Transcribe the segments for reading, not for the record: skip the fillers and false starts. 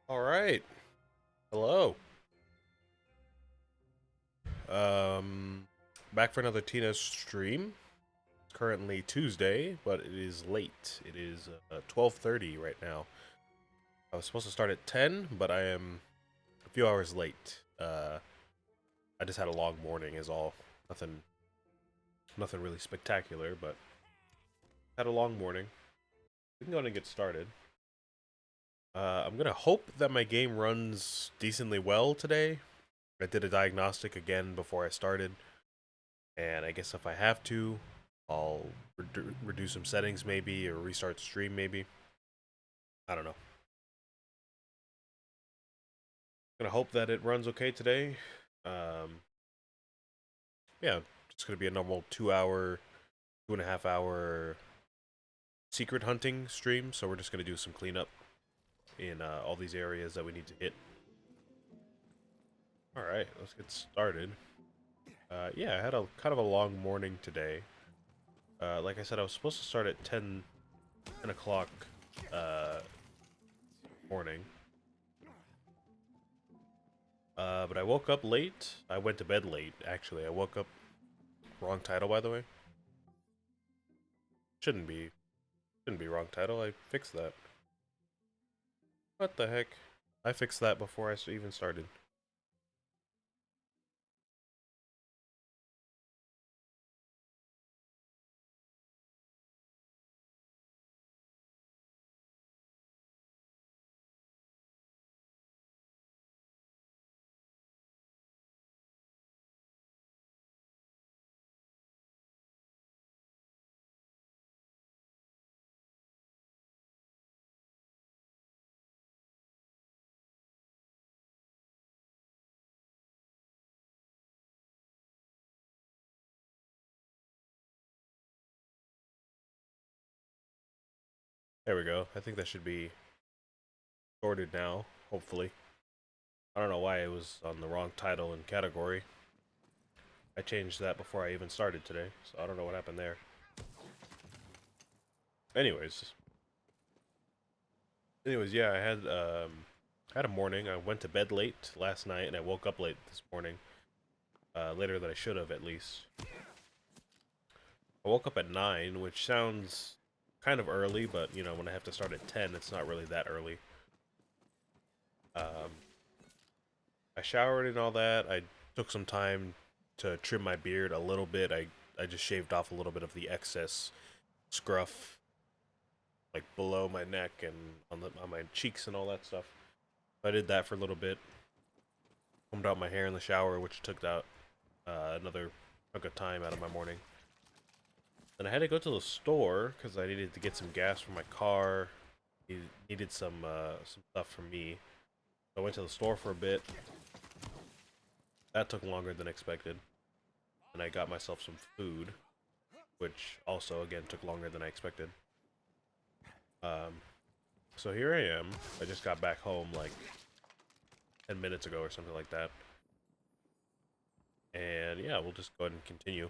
All right. Hello. Um, Back for another Tina stream. It's currently Tuesday, but it is late. It is 12:30 right now. I was supposed to start at 10, but I am a few hours late. I just had a long morning is all. Nothing nothing really spectacular, but had a long morning. We can go ahead and get started. I'm gonna hope that my game runs decently well today. I did a diagnostic again before I started. And I guess if I have to, I'll reduce some settings maybe or restart the stream maybe. I don't know. Gonna hope that it runs okay today. Um, yeah, it's gonna be a normal 2 hour, 2.5 hour secret hunting stream. So we're just gonna do some cleanup in all these areas that we need to hit. All right, let's get started. Yeah, I had a kind of a long morning today. Like I said, I was supposed to start at 10 o'clock uh, morning. But I woke up late. I went to bed late, actually. I woke up wrong title, by the way. Shouldn't be. Shouldn't be wrong title. I fixed that. What the heck? I fixed that before I even started. There we go. I think that should be sorted now, hopefully. I don't know why it was on the wrong title and category. I changed that before I even started today, so I don't know what happened there. Anyways. Anyways, yeah, I had a morning. I went to bed late last night and I woke up late this morning. Later than I should have at least. I woke up at 9, which sounds kind of early, but you know, when I have to start at 10, it's not really that early. Um, I showered and all that. I took some time to trim my beard a little bit. I just shaved off a little bit of the excess scruff, like below my neck and on my cheeks and all that stuff. I did that for a little bit. Combed out my hair in the shower, which took out another chunk of time out of my morning. Then I had to go to the store because I needed to get some gas for my car. Needed some stuff from me. I went to the store for a bit. That took longer than expected. And I got myself some food, which also again took longer than I expected. Um, so here I am. I just got back home like 10 minutes ago or something like that. And yeah, we'll just go ahead and continue.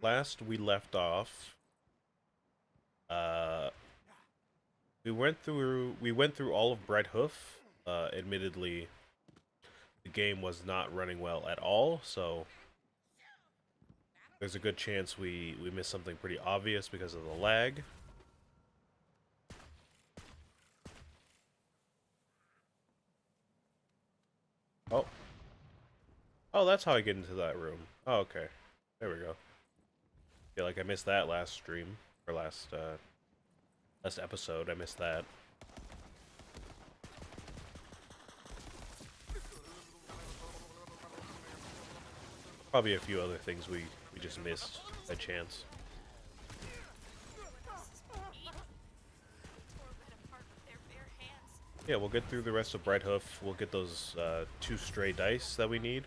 Last we left off, uh, we went through all of Brighthoof. Admittedly, the game was not running well at all, so there's a good chance we missed something pretty obvious because of the lag. Oh, oh, that's how I get into that room. Oh, okay, there we go. Feel like I missed that last stream or last episode. I missed that. Probably a few other things we just missed by chance. Yeah, we'll get through the rest of Brighthoof. We'll get those two stray dice that we need,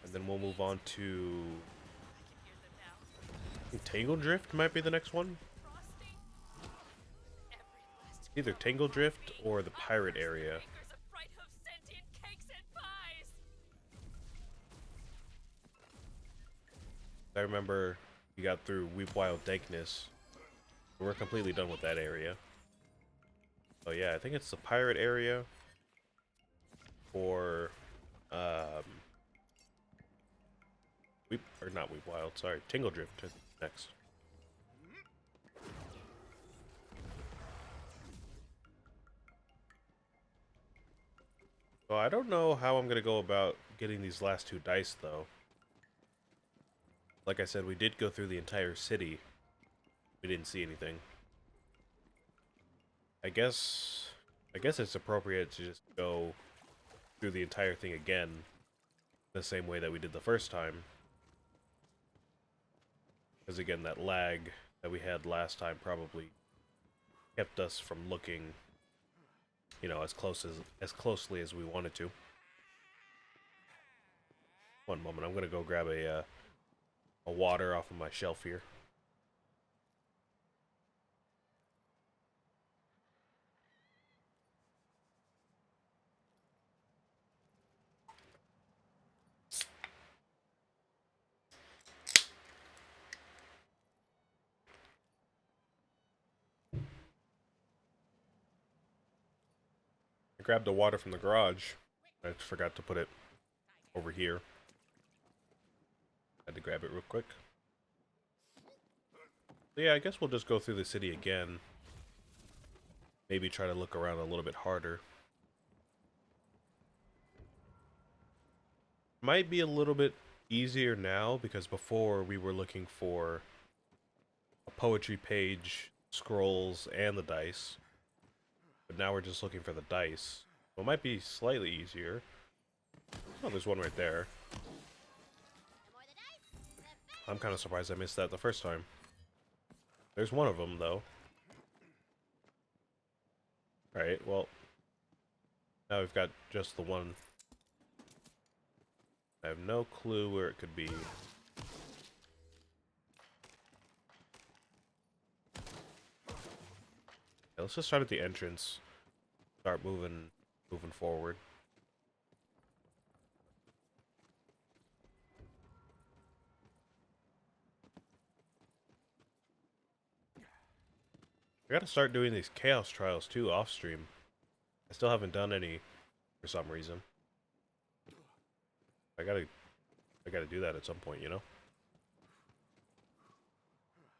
and then we'll move on to I think Tangle Drift might be the next one. Either Tangle Drift or the pirate area. I remember we got through Weep Wild Dankness. We're completely done with that area. Oh yeah, I think it's the pirate area or um Weep or not Weep Wild, sorry, Tingle Drift next. So I don't know how I'm gonna go about getting these last two dice though. Like I said, we did go through the entire city. We didn't see anything. I guess it's appropriate to just go through the entire thing again the same way that we did the first time. Because again, that lag that we had last time probably kept us from looking, you know, as closely as we wanted to. One moment, I'm gonna go grab a water off of my shelf here. I grabbed the water from the garage. I forgot to put it over here. Had to grab it real quick. So yeah, I guess we'll just go through the city again. Maybe try to look around a little bit harder. Might be a little bit easier now because before we were looking for a poetry page, scrolls, and the dice. But now we're just looking for the dice. So it might be slightly easier. Oh, there's one right there. I'm kind of surprised I missed that the first time. There's one of them, though. Alright, well. Now we've got just the one. I have no clue where it could be. Yeah, let's just start at the entrance. Start moving forward. I gotta start doing these chaos trials too off stream. I still haven't done any for some reason. I gotta do that at some point, you know?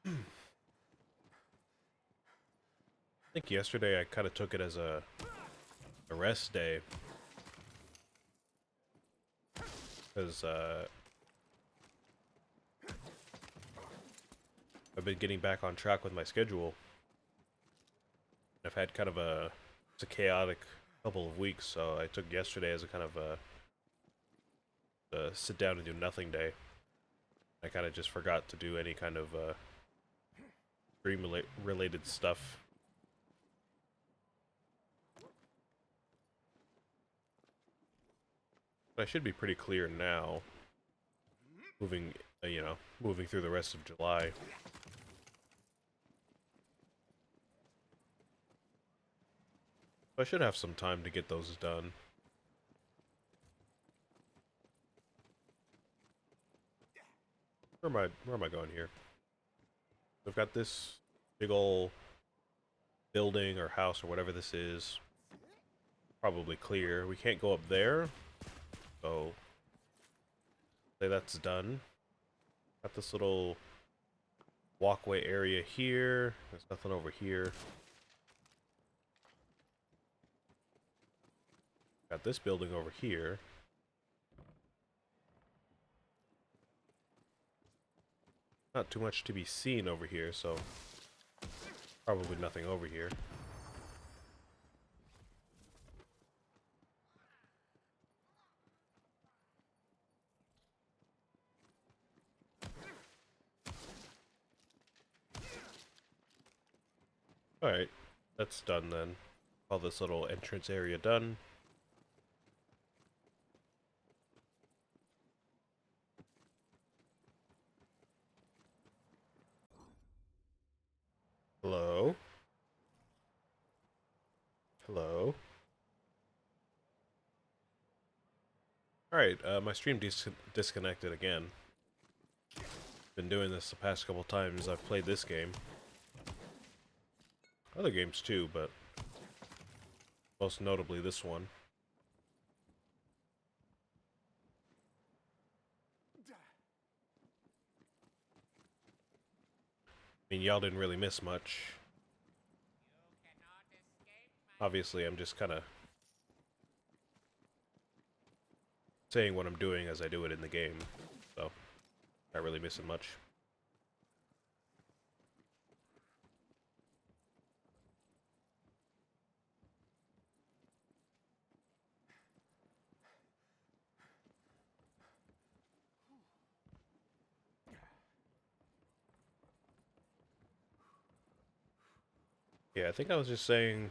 I think yesterday I kind of took it as a rest day. Because I've been getting back on track with my schedule. I've had kind of it's a chaotic couple of weeks, so I took yesterday as a kind of a sit down and do nothing day. I kind of just forgot to do any kind of dream related stuff. But I should be pretty clear now. Moving, you know, moving through the rest of July. I should have some time to get those done. Where am I going here? We've got this big ol' building or house or whatever this is. Probably clear. We can't go up there. So say that's done. Got this little walkway area here. There's nothing over here. Got this building over here. Not too much to be seen over here, so probably nothing over here. Alright, that's done then. All this little entrance area done. Hello? Hello? Alright, my stream disconnected again. Been doing this the past couple times I've played this game. Other games too, but Most notably this one. I mean, y'all didn't really miss much. Obviously, I'm just kind of saying what I'm doing as I do it in the game, so not really missing much. Yeah, I think I was just saying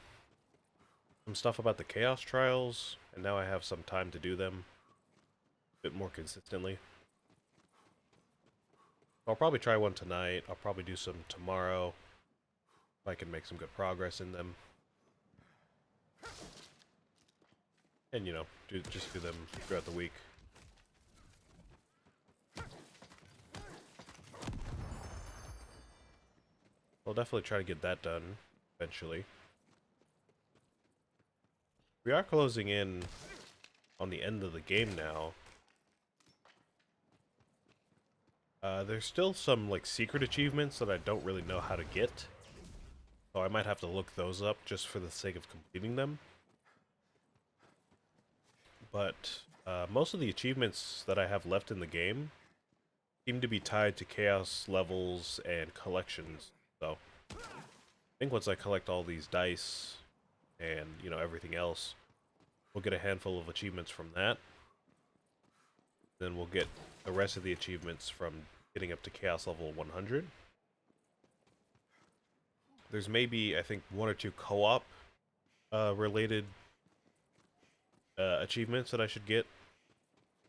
some stuff about the Chaos Trials, and now I have some time to do them a bit more consistently. I'll probably try one tonight. I'll probably do some tomorrow if I can make some good progress in them. And, you know, just do them throughout the week. I'll definitely try to get that done eventually. We are closing in on the end of the game now. There's still some, like, secret achievements that I don't really know how to get. So I might have to look those up just for the sake of completing them. But most of the achievements that I have left in the game seem to be tied to chaos levels and collections. So I think once I collect all these dice and, you know, everything else, we'll get a handful of achievements from that. Then we'll get the rest of the achievements from getting up to chaos level 100. There's maybe, I think, one or two co-op related achievements that I should get.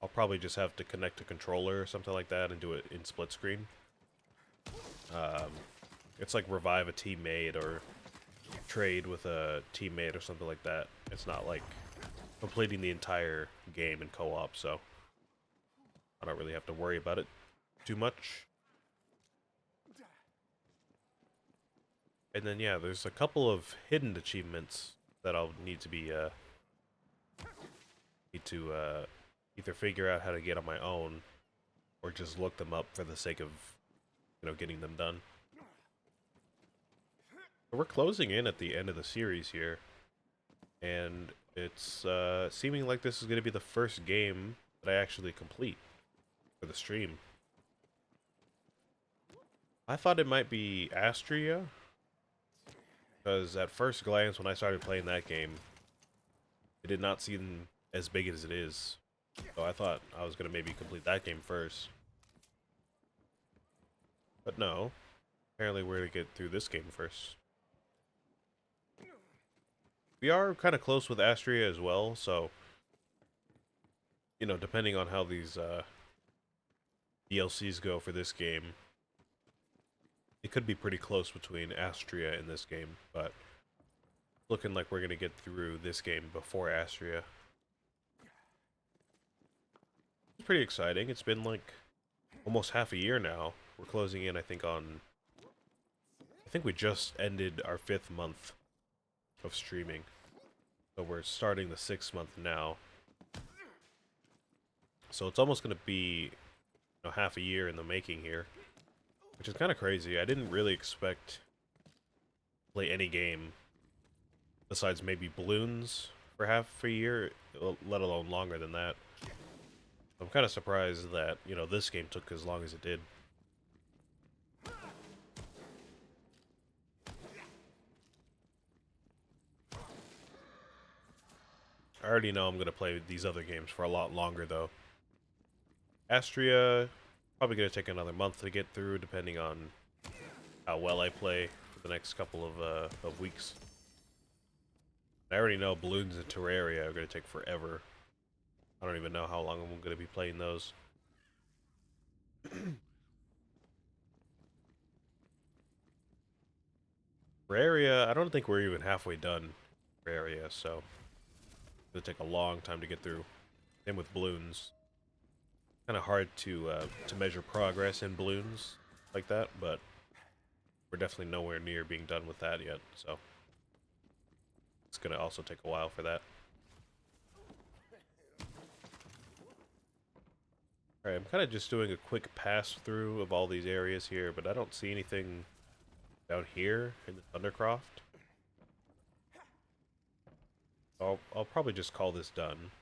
I'll probably just have to connect a controller or something like that and do it in split screen. It's like revive a teammate or trade with a teammate or something like that. It's not like completing the entire game in co-op, so I don't really have to worry about it too much. And then yeah, there's a couple of hidden achievements that I'll need to be either figure out how to get on my own or just look them up for the sake of, you know, getting them done. We're closing in at the end of the series here, and it's seeming like this is going to be the first game that I actually complete for the stream. I thought it might be Astrea, because at first glance when I started playing that game, it did not seem as big as it is. So I thought I was going to maybe complete that game first. But no, apparently we're going to get through this game first. We are kind of close with Astrea as well, so, you know, depending on how these DLCs go for this game, it could be pretty close between Astrea and this game, but looking like we're going to get through this game before Astrea. It's pretty exciting. It's been like almost half a year now. We're closing in, I think we just ended our 5th month of streaming. So we're starting the 6th month now. So it's almost going to be, you know, half a year in the making here, which is kind of crazy. I didn't really expect to play any game besides maybe Balloons for half a year, let alone longer than that. I'm kind of surprised that, you know, this game took as long as it did. I already know I'm going to play these other games for a lot longer, though. Astrea, probably going to take another month to get through, depending on how well I play for the next couple of weeks. I already know Balloons and Terraria are going to take forever. I don't even know how long I'm going to be playing those. Terraria, I don't think we're even halfway done Terraria, so it's going to take a long time to get through. Same with Balloons. Kind of hard to measure progress in Balloons like that, but we're definitely nowhere near being done with that yet, so. It's gonna also take a while for that. Alright, I'm kind of just doing a quick pass through of all these areas here, but I don't see anything down here in the Thundercroft. I'll probably just call this done.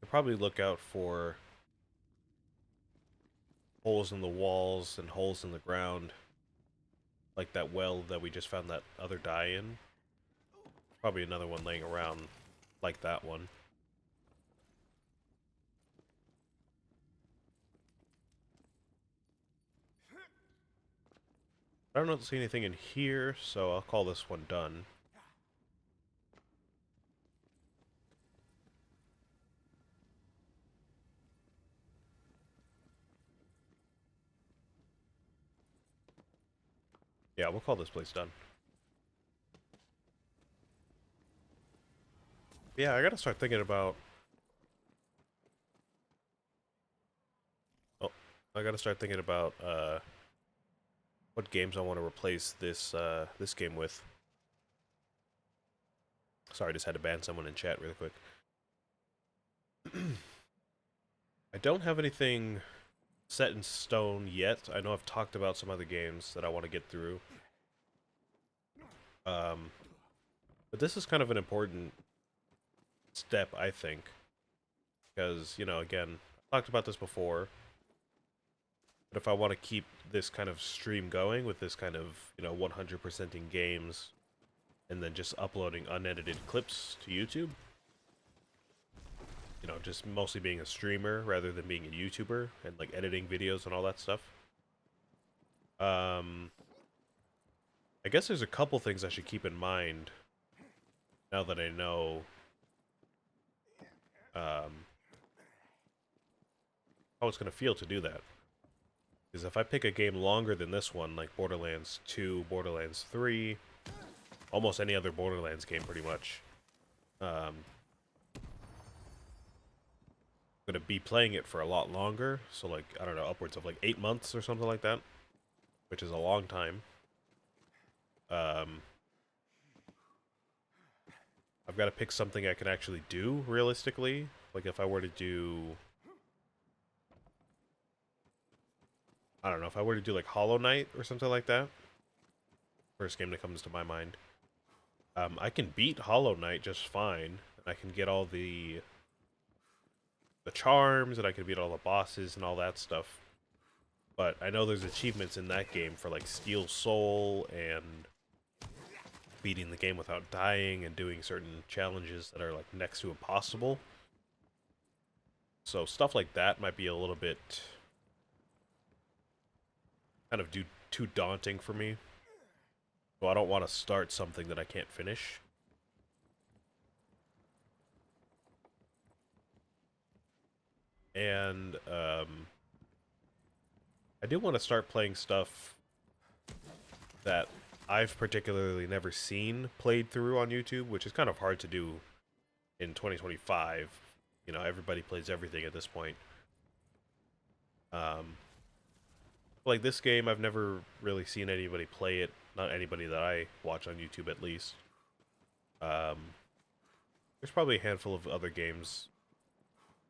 I'll probably look out for holes in the walls and holes in the ground, like that well that we just found that other die in. Probably another one laying around like that one. I don't see anything in here, so I'll call this one done. Yeah, we'll call this place done. Yeah, I gotta start thinking about... Oh, I gotta start thinking about, what games I want to replace this game with. Sorry, I just had to ban someone in chat really quick. I don't have anything set in stone yet. I know I've talked about some other games that I want to get through. But this is kind of an important step, I think. Because, you know, again, I talked about this before. But if I want to keep this kind of stream going with this kind of, you know, 100%ing games and then just uploading unedited clips to YouTube, you know, just mostly being a streamer rather than being a YouTuber and like editing videos and all that stuff. I guess there's a couple things I should keep in mind now that I know how it's going to feel to do that. Because if I pick a game longer than this one, like Borderlands 2, Borderlands 3, almost any other Borderlands game pretty much, I'm going to be playing it for a lot longer. So like, I don't know, upwards of like 8 months or something like that, which is a long time. I've got to pick something I can actually do realistically. Like if I were to do... I don't know, if I were to do like Hollow Knight or something like that. First game that comes to my mind. I can beat Hollow Knight just fine. And I can get all the charms, and I can beat all the bosses and all that stuff. But I know there's achievements in that game for like Steel Soul and beating the game without dying and doing certain challenges that are like next to impossible. So stuff like that might be a little bit kind of too daunting for me. So I don't want to start something that I can't finish. And I do want to start playing stuff that I've particularly never seen played through on YouTube, which is kind of hard to do in 2025. You know, everybody plays everything at this point. Like this game, I've never really seen anybody play it. Not anybody that I watch on YouTube, at least. There's probably a handful of other games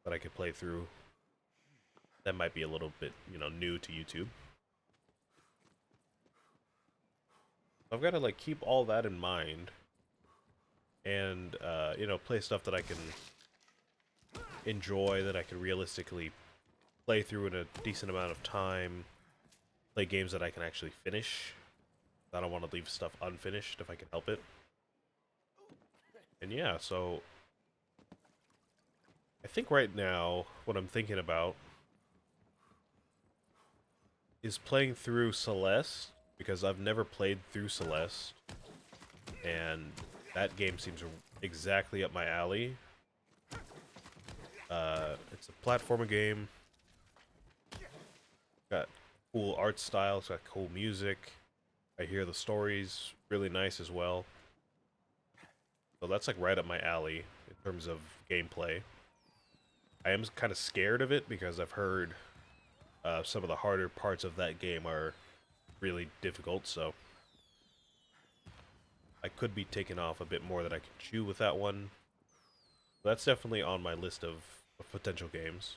that I could play through that might be a little bit, you know, new to YouTube. I've got to like keep all that in mind, and you know, play stuff that I can enjoy, that I can realistically play through in a decent amount of time. Play games that I can actually finish. I don't want to leave stuff unfinished if I can help it. And yeah, so I think right now what I'm thinking about is playing through Celeste, because I've never played through Celeste, and that game seems exactly up my alley. It's a platformer game. Got cool art style, it's got cool music. I hear the story's really nice as well. So that's like right up my alley in terms of gameplay. I am kind of scared of it because I've heard some of the harder parts of that game are really difficult, so I could be taking off a bit more than I can chew with that one. That's definitely on my list of potential games.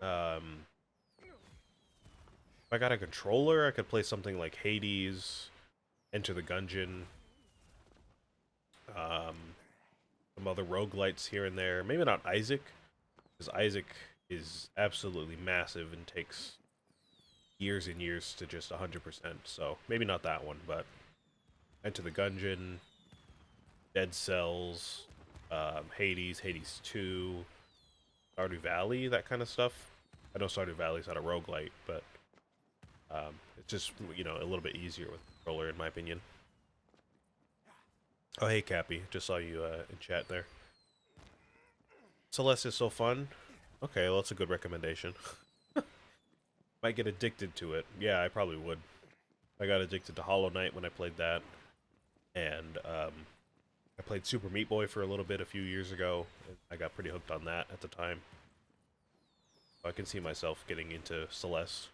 If I got a controller, I could play something like Hades, Enter the Gungeon, um, some other roguelites here and there. Maybe not Isaac, because Isaac is absolutely massive and takes years and years to just 100%. So maybe not that one, but Enter the Gungeon, Dead Cells, Hades, Hades 2, Stardew Valley, that kind of stuff. I know Stardew Valley's not a roguelite, but it's just, you know, a little bit easier with the controller, in my opinion. Oh, hey, Cappy. Just saw you in chat there. Celeste is so fun. Okay, well, that's a good recommendation. Might get addicted to it. Yeah, I probably would. I got addicted to Hollow Knight when I played that. And I played Super Meat Boy for a little bit a few years ago. And I got pretty hooked on that at the time. So I can see myself getting into Celeste.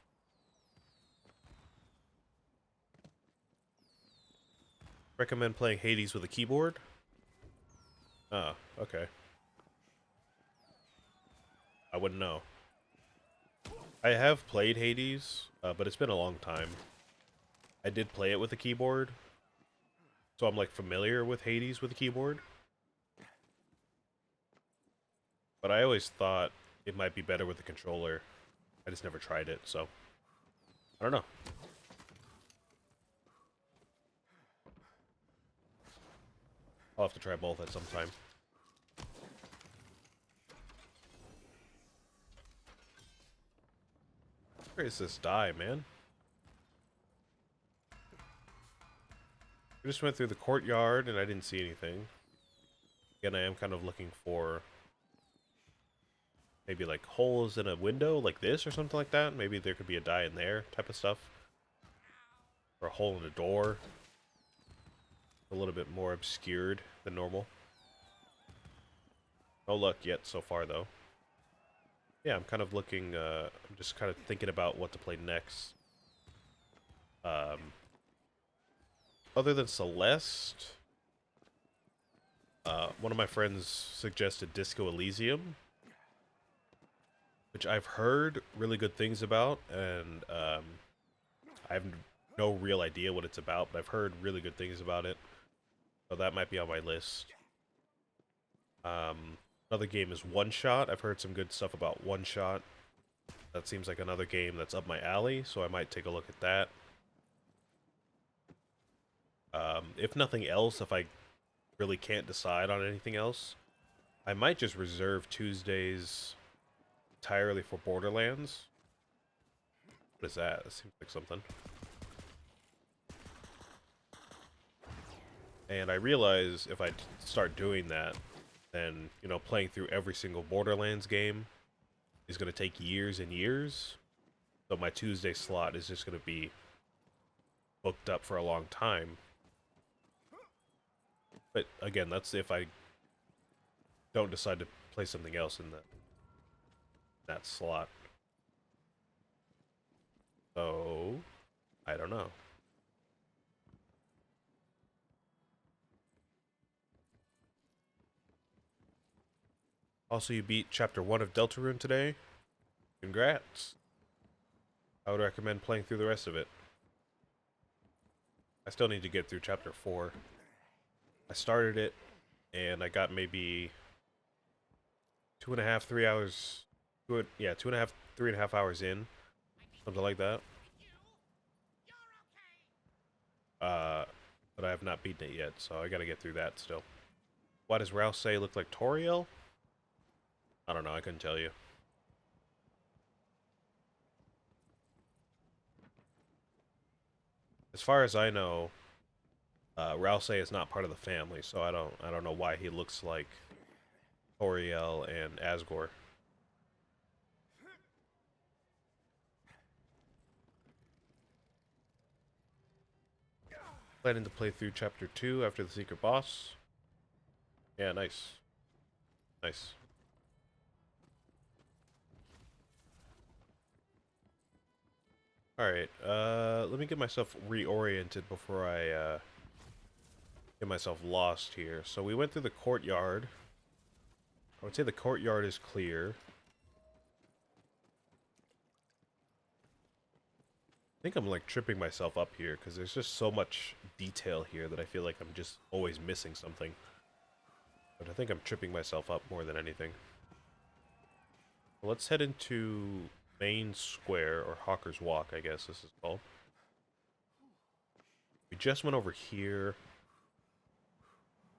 Recommend playing Hades with a keyboard? Oh, okay. I wouldn't know. I have played Hades, but it's been a long time. I did play it with a keyboard, so I'm like familiar with Hades with a keyboard. But I always thought it might be better with a controller. I just never tried it, so I don't know. I'll have to try both at some time. Where is this die, man? I just went through the courtyard and I didn't see anything. Again, I am kind of looking for maybe like holes in a window like this or something like that. Maybe there could be a die in there type of stuff. Or a hole in a door. A little bit more obscured than normal. No luck yet so far, though. Yeah, I'm kind of looking, I'm just kind of thinking about what to play next. Other than Celeste, one of my friends suggested Disco Elysium, which I've heard really good things about, and I have no real idea what it's about, but I've heard really good things about it. So that might be on my list. Another game is One Shot. I've heard some good stuff about One Shot. That seems like another game that's up my alley, so I might take a look at that. If nothing else, if I really can't decide on anything else, I might just reserve Tuesdays entirely for Borderlands. What is that? That seems like something. And I realize if I start doing that, then, you know, playing through every single Borderlands game is going to take years and years. So my Tuesday slot is just going to be booked up for a long time. But again, that's if I don't decide to play something else in that slot. So, I don't know. Also, you beat Chapter 1 of Deltarune today. Congrats. I would recommend playing through the rest of it. I still need to get through Chapter 4. I started it, and I got maybe 2.5, 3 hours. Yeah, 2.5, 3.5 hours in. Something like that. But I have not beaten it yet, so I gotta get through that still. Why does Rouse say look like Toriel? I don't know, I couldn't tell you. As far as I know, Rouse is not part of the family, so I don't know why he looks like Toriel and Asgore. Planning to play through Chapter 2 after the secret boss. Yeah, nice. Nice. Alright, let me get myself reoriented before I, get myself lost here. So we went through the courtyard. I would say the courtyard is clear. I think I'm, like, tripping myself up here, because there's just so much detail here that I feel like I'm just always missing something. But I think I'm tripping myself up more than anything. Let's head into Main Square, or Hawker's Walk, I guess this is called. We just went over here.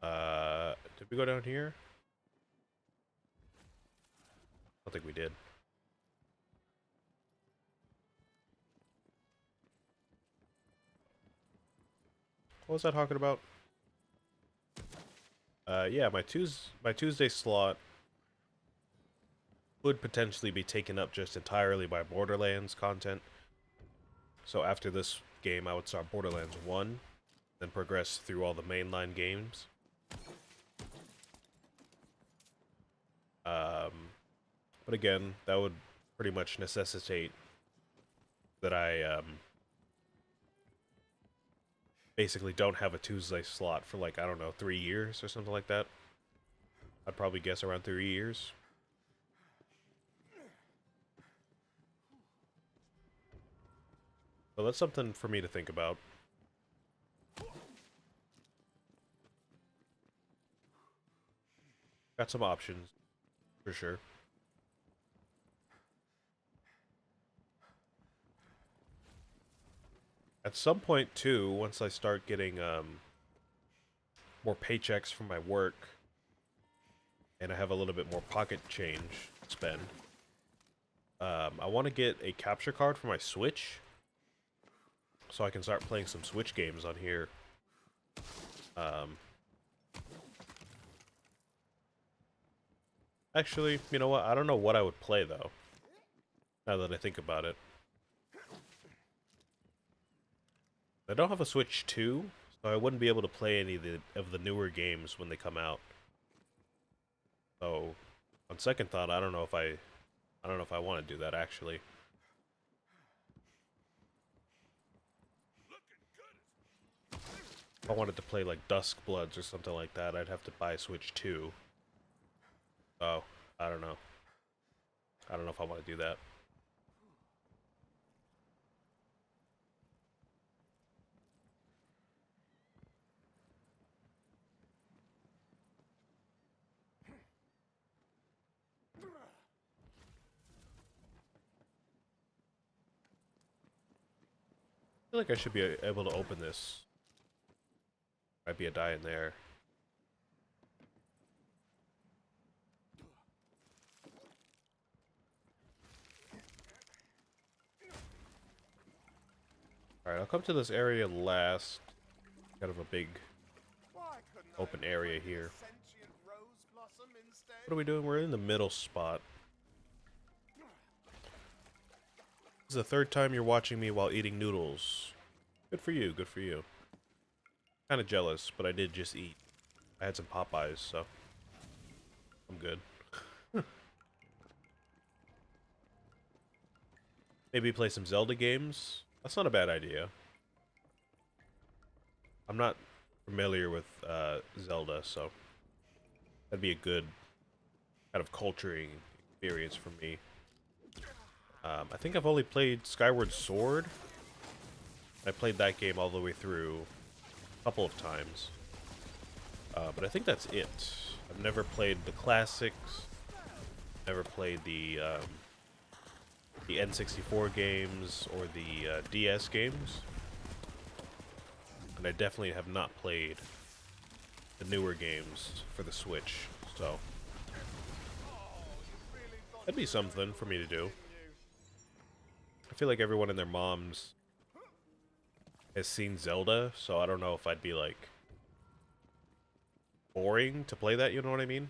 Did we go down here? I don't think we did. What was I talking about? Yeah, my Tuesday slot would potentially be taken up just entirely by Borderlands content. So after this game, I would start Borderlands 1, then progress through all the mainline games. But again, that would pretty much necessitate that I basically don't have a Tuesday slot for, like, I don't know, 3 years or something like that. I'd probably guess around 3 years. So that's something for me to think about. Got some options, for sure. At some point, too, once I start getting more paychecks from my work, and I have a little bit more pocket change to spend, I want to get a capture card for my Switch, so I can start playing some Switch games on here. Actually, you know what? I don't know what I would play, though, now that I think about it. I don't have a Switch 2, so I wouldn't be able to play any of the newer games when they come out. So, on second thought, I don't know if I want to do that, actually. If I wanted to play, like, Dusk Bloods or something like that, I'd have to buy a Switch 2. So, I don't know. I don't know if I want to do that. I feel like I should be able to open this. Might be a die in there. Alright, I'll come to this area last. Kind of a big open area here. What are we doing? We're in the middle spot. This is the third time you're watching me while eating noodles. Good for you, good for you. Kind of jealous, but I did just eat. I had some Popeyes, so I'm good. Maybe play some Zelda games? That's not a bad idea. I'm not familiar with Zelda, so that'd be a good kind of culturing experience for me. I think I've only played Skyward Sword. I played that game all the way through a couple of times. But I think that's it. I've never played the classics. Never played the N64 games or the DS games. And I definitely have not played the newer games for the Switch, so that'd be something for me to do. I feel like everyone and their moms has seen Zelda, so I don't know if I'd be, like, boring to play that, you know what I mean?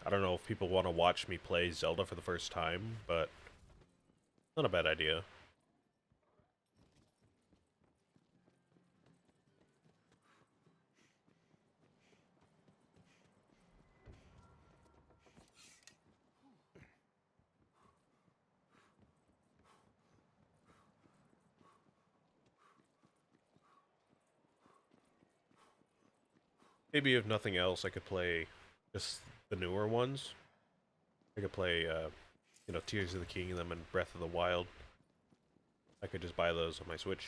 I don't know if people want to watch me play Zelda for the first time, but not a bad idea. Maybe if nothing else, I could play just the newer ones. I could play, Tears of the Kingdom and Breath of the Wild. I could just buy those on my Switch.